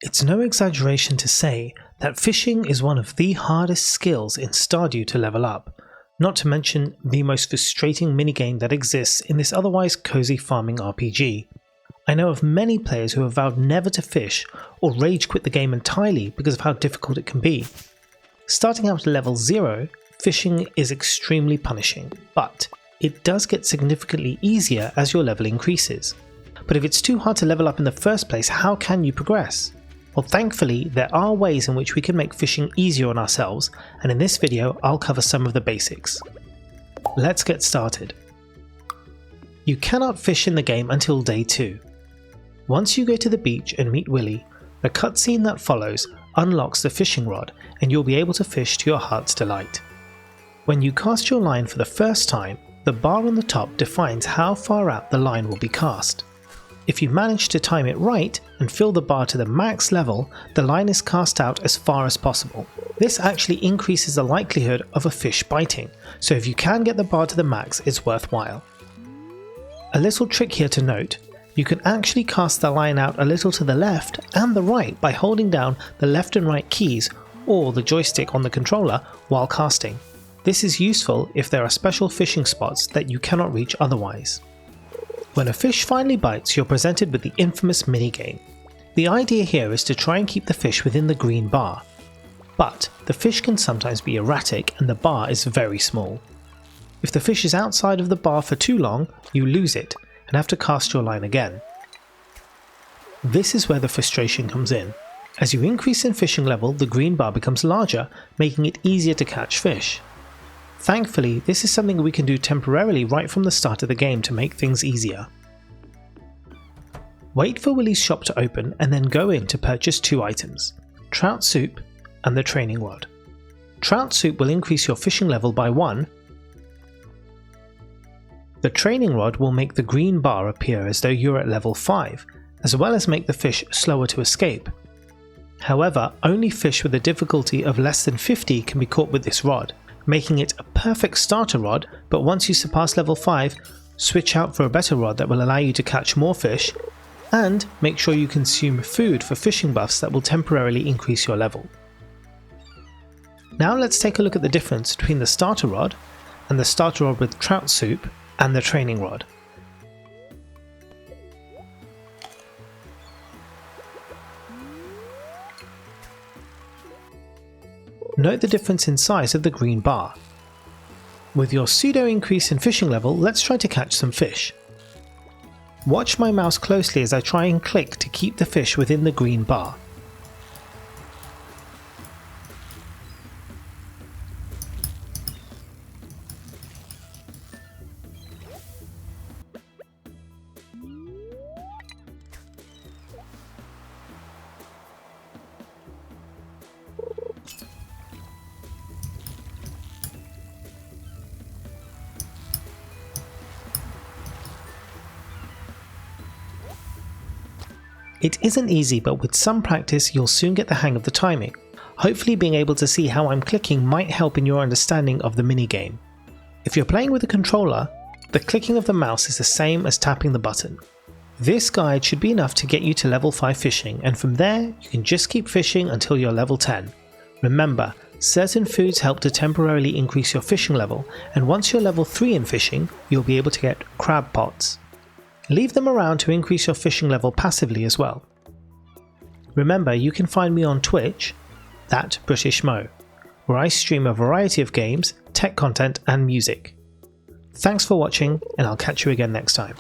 It's no exaggeration to say that fishing is one of the hardest skills in Stardew to level up, not to mention the most frustrating minigame that exists in this otherwise cozy farming RPG. I know of many players who have vowed never to fish or rage quit the game entirely because of how difficult it can be. Starting out at level 0, fishing is extremely punishing, but it does get significantly easier as your level increases. But if it's too hard to level up in the first place, how can you progress? Well, thankfully, there are ways in which we can make fishing easier on ourselves, and in this video I'll cover some of the basics. Let's get started. You cannot fish in the game until day 2. Once you go to the beach and meet Willy, the cutscene that follows unlocks the fishing rod and you'll be able to fish to your heart's delight. When you cast your line for the first time, the bar on the top defines how far out the line will be cast. If you manage to time it right and fill the bar to the max level, the line is cast out as far as possible. This actually increases the likelihood of a fish biting, so if you can get the bar to the max, it's worthwhile. A little trick here to note: you can actually cast the line out a little to the left and the right by holding down the left and right keys or the joystick on the controller while casting. This is useful if there are special fishing spots that you cannot reach otherwise. When a fish finally bites, you're presented with the infamous minigame. The idea here is to try and keep the fish within the green bar, but the fish can sometimes be erratic and the bar is very small. If the fish is outside of the bar for too long, you lose it and have to cast your line again. This is where the frustration comes in. As you increase in fishing level, the green bar becomes larger, making it easier to catch fish. Thankfully, this is something we can do temporarily right from the start of the game to make things easier. Wait for Willy's shop to open and then go in to purchase 2 items, trout soup and the training rod. Trout soup will increase your fishing level by 1. The training rod will make the green bar appear as though you're at level 5, as well as make the fish slower to escape. However, only fish with a difficulty of less than 50 can be caught with this rod, making it a perfect starter rod, but once you surpass level 5, switch out for a better rod that will allow you to catch more fish, and make sure you consume food for fishing buffs that will temporarily increase your level. Now let's take a look at the difference between the starter rod and the starter rod with trout soup and the training rod. Note the difference in size of the green bar. With your pseudo increase in fishing level, let's try to catch some fish. Watch my mouse closely as I try and click to keep the fish within the green bar. It isn't easy, but with some practice you'll soon get the hang of the timing. Hopefully being able to see how I'm clicking might help in your understanding of the minigame. If you're playing with a controller, the clicking of the mouse is the same as tapping the button. This guide should be enough to get you to level 5 fishing, and from there you can just keep fishing until you're level 10. Remember, certain foods help to temporarily increase your fishing level, and once you're level 3 in fishing, you'll be able to get crab pots. Leave them around to increase your fishing level passively as well. Remember, you can find me on Twitch, That British Mo, where I stream a variety of games, tech content and music. Thanks for watching, and I'll catch you again next time.